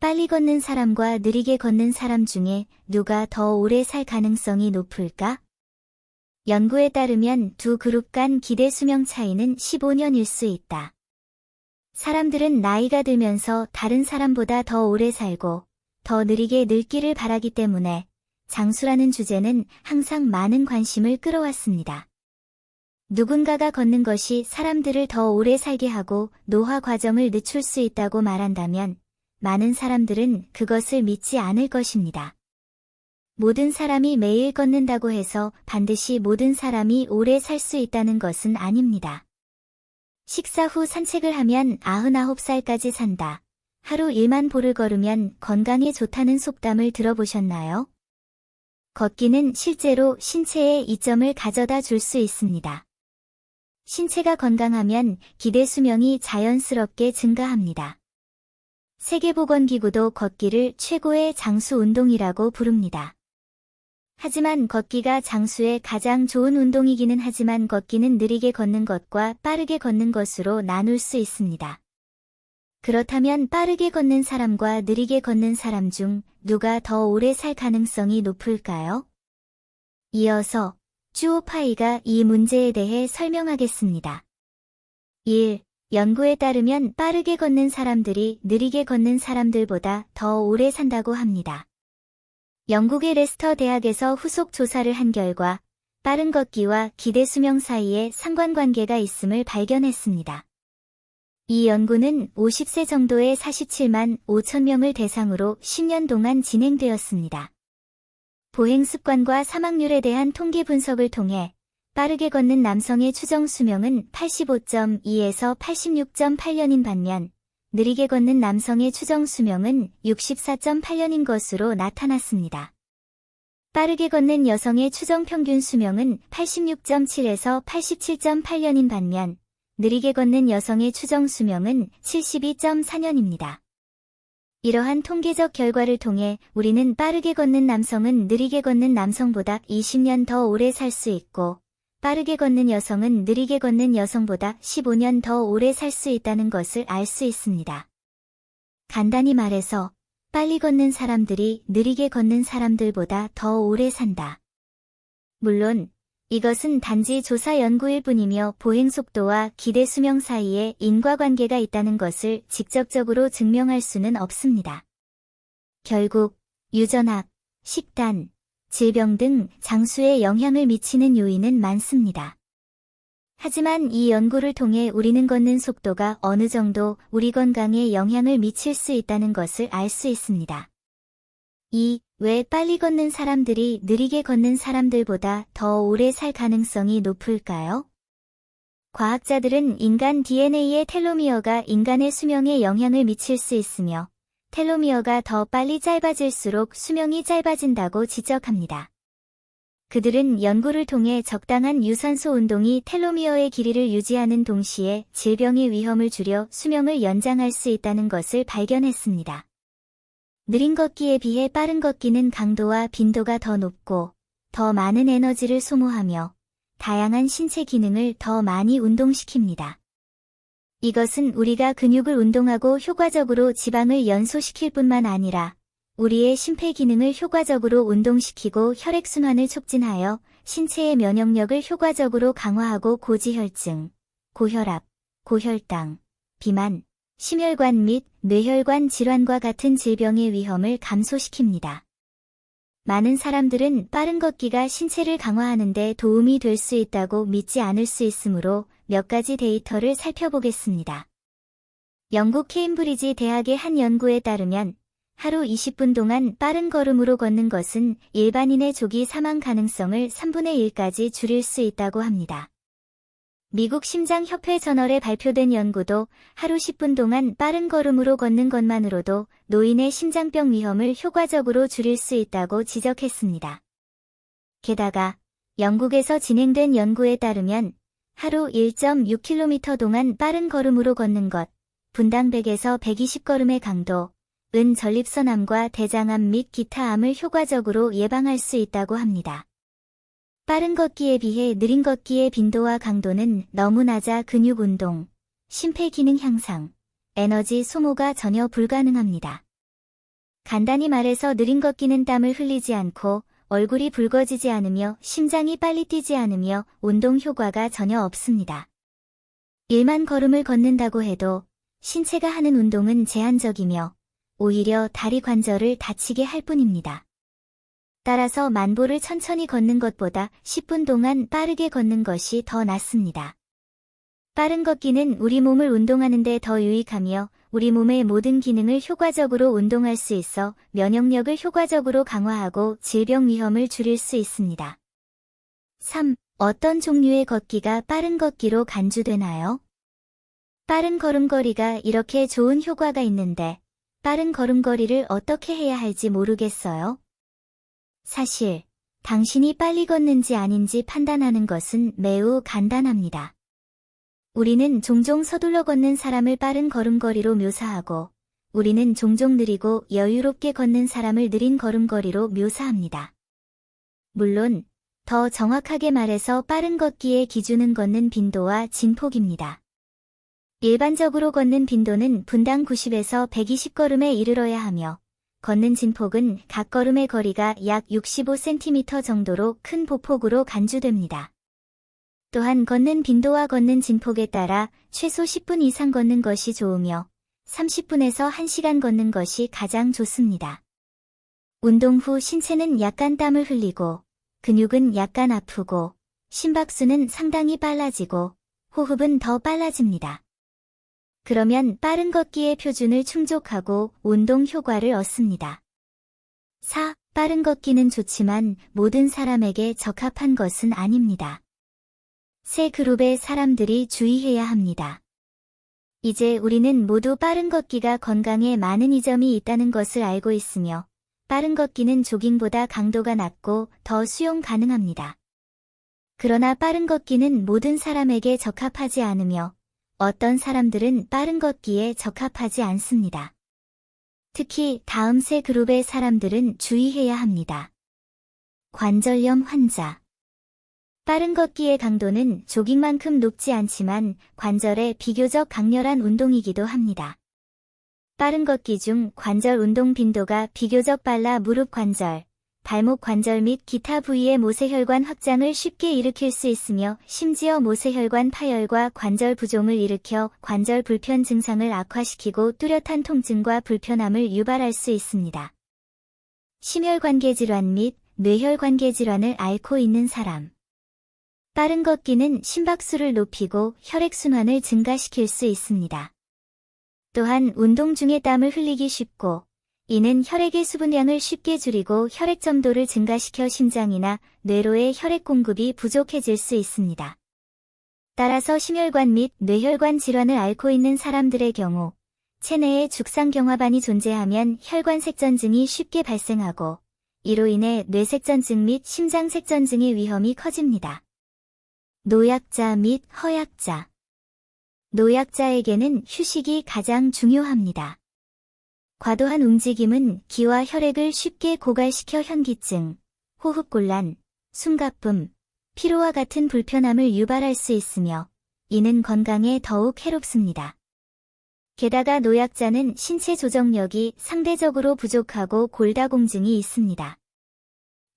빨리 걷는 사람과 느리게 걷는 사람 중에 누가 더 오래 살 가능성이 높을까? 연구에 따르면 두 그룹 간 기대 수명 차이는 15년일 수 있다. 사람들은 나이가 들면서 다른 사람보다 더 오래 살고 더 느리게 늙기를 바라기 때문에 장수라는 주제는 항상 많은 관심을 끌어왔습니다. 누군가가 걷는 것이 사람들을 더 오래 살게 하고 노화 과정을 늦출 수 있다고 말한다면 많은 사람들은 그것을 믿지 않을 것입니다. 모든 사람이 매일 걷는다고 해서 반드시 모든 사람이 오래 살 수 있다는 것은 아닙니다. 식사 후 산책을 하면 99살까지 산다. 하루 1만 보를 걸으면 건강에 좋다는 속담을 들어보셨나요? 걷기는 실제로 신체에 이점을 가져다 줄 수 있습니다. 신체가 건강하면 기대 수명이 자연스럽게 증가합니다. 세계보건기구도 걷기를 최고의 장수 운동이라고 부릅니다. 하지만 걷기가 장수의 가장 좋은 운동이기는 하지만 걷기는 느리게 걷는 것과 빠르게 걷는 것으로 나눌 수 있습니다. 그렇다면 빠르게 걷는 사람과 느리게 걷는 사람 중 누가 더 오래 살 가능성이 높을까요? 이어서 쭈오파이가 이 문제에 대해 설명하겠습니다. 1. 연구에 따르면 빠르게 걷는 사람들이 느리게 걷는 사람들보다 더 오래 산다고 합니다. 영국의 레스터 대학에서 후속 조사를 한 결과 빠른 걷기와 기대 수명 사이에 상관관계가 있음을 발견했습니다. 이 연구는 50세 정도의 47만 5천 명을 대상으로 10년 동안 진행되었습니다. 보행 습관과 사망률에 대한 통계 분석을 통해 빠르게 걷는 남성의 추정 수명은 85.2에서 86.8년인 반면 느리게 걷는 남성의 추정 수명은 64.8년인 것으로 나타났습니다. 빠르게 걷는 여성의 추정 평균 수명은 86.7에서 87.8년인 반면 느리게 걷는 여성의 추정 수명은 72.4년입니다. 이러한 통계적 결과를 통해 우리는 빠르게 걷는 남성은 느리게 걷는 남성보다 20년 더 오래 살 수 있고 빠르게 걷는 여성은 느리게 걷는 여성보다 15년 더 오래 살 수 있다는 것을 알 수 있습니다. 간단히 말해서 빨리 걷는 사람들이 느리게 걷는 사람들보다 더 오래 산다. 물론 이것은 단지 조사 연구일 뿐이며 보행 속도와 기대 수명 사이에 인과관계가 있다는 것을 직접적으로 증명할 수는 없습니다. 결국 유전학, 식단, 질병 등 장수에 영향을 미치는 요인은 많습니다. 하지만 이 연구를 통해 우리는 걷는 속도가 어느 정도 우리 건강에 영향을 미칠 수 있다는 것을 알 수 있습니다. 2. 왜 빨리 걷는 사람들이 느리게 걷는 사람들보다 더 오래 살 가능성이 높을까요? 과학자들은 인간 DNA의 텔로미어가 인간의 수명에 영향을 미칠 수 있으며 텔로미어가 더 빨리 짧아질수록 수명이 짧아진다고 지적합니다. 그들은 연구를 통해 적당한 유산소 운동이 텔로미어의 길이를 유지하는 동시에 질병의 위험을 줄여 수명을 연장할 수 있다는 것을 발견했습니다. 느린 걷기에 비해 빠른 걷기는 강도와 빈도가 더 높고 더 많은 에너지를 소모하며 다양한 신체 기능을 더 많이 운동시킵니다. 이것은 우리가 근육을 운동하고 효과적으로 지방을 연소시킬 뿐만 아니라 우리의 심폐 기능을 효과적으로 운동시키고 혈액순환을 촉진하여 신체의 면역력을 효과적으로 강화하고 고지혈증, 고혈압, 고혈당, 비만, 심혈관 및 뇌혈관 질환과 같은 질병의 위험을 감소시킵니다. 많은 사람들은 빠른 걷기가 신체를 강화하는 데 도움이 될 수 있다고 믿지 않을 수 있으므로 몇 가지 데이터를 살펴보겠습니다. 영국 케임브리지 대학의 한 연구에 따르면 하루 20분 동안 빠른 걸음으로 걷는 것은 일반인의 조기 사망 가능성을 3분의 1까지 줄일 수 있다고 합니다. 미국 심장협회 저널에 발표된 연구도 하루 10분 동안 빠른 걸음으로 걷는 것만으로도 노인의 심장병 위험을 효과적으로 줄일 수 있다고 지적했습니다. 게다가 영국에서 진행된 연구에 따르면 하루 1.6km 동안 빠른 걸음으로 걷는 것, 분당 100에서 120걸음의 강도, 은 전립선암과 대장암 및 기타 암을 효과적으로 예방할 수 있다고 합니다. 빠른 걷기에 비해 느린 걷기의 빈도와 강도는 너무 낮아 근육 운동, 심폐 기능 향상, 에너지 소모가 전혀 불가능합니다. 간단히 말해서 느린 걷기는 땀을 흘리지 않고 얼굴이 붉어지지 않으며 심장이 빨리 뛰지 않으며 운동 효과가 전혀 없습니다. 1만 걸음을 걷는다고 해도 신체가 하는 운동은 제한적이며 오히려 다리 관절을 다치게 할 뿐입니다. 따라서 만보를 천천히 걷는 것보다 10분 동안 빠르게 걷는 것이 더 낫습니다. 빠른 걷기는 우리 몸을 운동하는 데 더 유익하며 우리 몸의 모든 기능을 효과적으로 운동할 수 있어 면역력을 효과적으로 강화하고 질병 위험을 줄일 수 있습니다. 3. 어떤 종류의 걷기가 빠른 걷기로 간주되나요? 빠른 걸음걸이가 이렇게 좋은 효과가 있는데 빠른 걸음걸이를 어떻게 해야 할지 모르겠어요? 사실 당신이 빨리 걷는지 아닌지 판단하는 것은 매우 간단합니다. 우리는 종종 서둘러 걷는 사람을 빠른 걸음걸이로 묘사하고 우리는 종종 느리고 여유롭게 걷는 사람을 느린 걸음걸이로 묘사합니다. 물론 더 정확하게 말해서 빠른 걷기의 기준은 걷는 빈도와 진폭입니다. 일반적으로 걷는 빈도는 분당 90에서 120걸음에 이르러야 하며 걷는 진폭은 각 걸음의 거리가 약 65cm 정도로 큰 보폭으로 간주됩니다. 또한 걷는 빈도와 걷는 진폭에 따라 최소 10분 이상 걷는 것이 좋으며 30분에서 1시간 걷는 것이 가장 좋습니다. 운동 후 신체는 약간 땀을 흘리고 근육은 약간 아프고 심박수는 상당히 빨라지고 호흡은 더 빨라집니다. 그러면 빠른 걷기의 표준을 충족하고 운동 효과를 얻습니다. 4. 빠른 걷기는 좋지만 모든 사람에게 적합한 것은 아닙니다. 세 그룹의 사람들이 주의해야 합니다. 이제 우리는 모두 빠른 걷기가 건강에 많은 이점이 있다는 것을 알고 있으며 빠른 걷기는 조깅보다 강도가 낮고 더 수용 가능합니다. 그러나 빠른 걷기는 모든 사람에게 적합하지 않으며 어떤 사람들은 빠른 걷기에 적합하지 않습니다. 특히 다음 세 그룹의 사람들은 주의해야 합니다. 관절염 환자. 빠른 걷기의 강도는 조깅만큼 높지 않지만 관절에 비교적 강렬한 운동이기도 합니다. 빠른 걷기 중 관절 운동 빈도가 비교적 빨라 무릎 관절, 발목 관절 및 기타 부위의 모세혈관 확장을 쉽게 일으킬 수 있으며 심지어 모세혈관 파열과 관절 부종을 일으켜 관절 불편 증상을 악화시키고 뚜렷한 통증과 불편함을 유발할 수 있습니다. 심혈관계 질환 및 뇌혈관계 질환을 앓고 있는 사람. 빠른 걷기는 심박수를 높이고 혈액순환을 증가시킬 수 있습니다. 또한 운동 중에 땀을 흘리기 쉽고 이는 혈액의 수분량을 쉽게 줄이고 혈액 점도를 증가시켜 심장이나 뇌로의 혈액 공급이 부족해질 수 있습니다. 따라서 심혈관 및 뇌혈관 질환을 앓고 있는 사람들의 경우 체내에 죽상경화반이 존재하면 혈관색전증이 쉽게 발생하고 이로 인해 뇌색전증 및 심장색전증의 위험이 커집니다. 노약자 및 허약자. 노약자에게는 휴식이 가장 중요합니다. 과도한 움직임은 기와 혈액을 쉽게 고갈시켜 현기증, 호흡곤란, 숨가쁨, 피로와 같은 불편함을 유발할 수 있으며 이는 건강에 더욱 해롭습니다. 게다가 노약자는 신체 조정력이 상대적으로 부족하고 골다공증이 있습니다.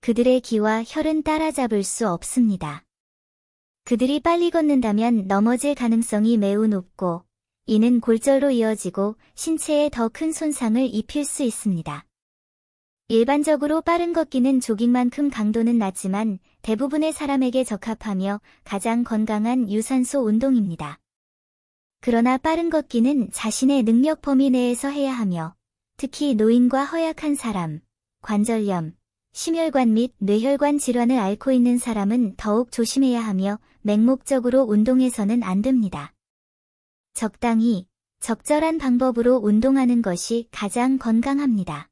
그들의 기와 혈은 따라잡을 수 없습니다. 그들이 빨리 걷는다면 넘어질 가능성이 매우 높고 이는 골절로 이어지고 신체에 더 큰 손상을 입힐 수 있습니다. 일반적으로 빠른 걷기는 조깅만큼 강도는 낮지만 대부분의 사람에게 적합하며 가장 건강한 유산소 운동입니다. 그러나 빠른 걷기는 자신의 능력 범위 내에서 해야 하며 특히 노인과 허약한 사람, 관절염, 심혈관 및 뇌혈관 질환을 앓고 있는 사람은 더욱 조심해야 하며 맹목적으로 운동해서는 안 됩니다. 적당히, 적절한 방법으로 운동하는 것이 가장 건강합니다.